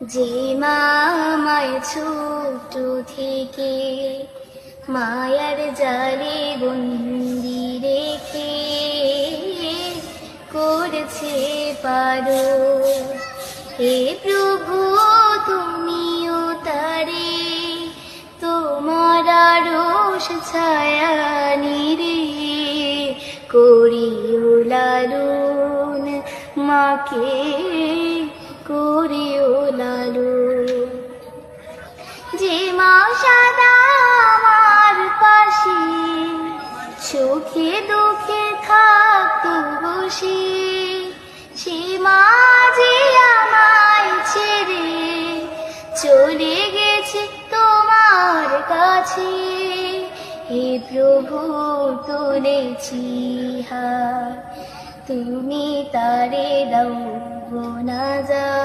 যে মা আমায় ছোট থেকে মায়ার জালে বন্দি রেখে করেছে পারো, হে প্রভু তুমিও তারে তোমার আরশ ছায়া নিরে করিও লালন, মাকে করিও লালন। যে মা সদা আমার পাশে সুখে দুঃখে থাকতো বসে, সে মা যে আমায় ছেড়ে চলে গেছে তোমার কাছে, হে প্রভু তুলেছি হাত, তুমি তারে দাও না যা।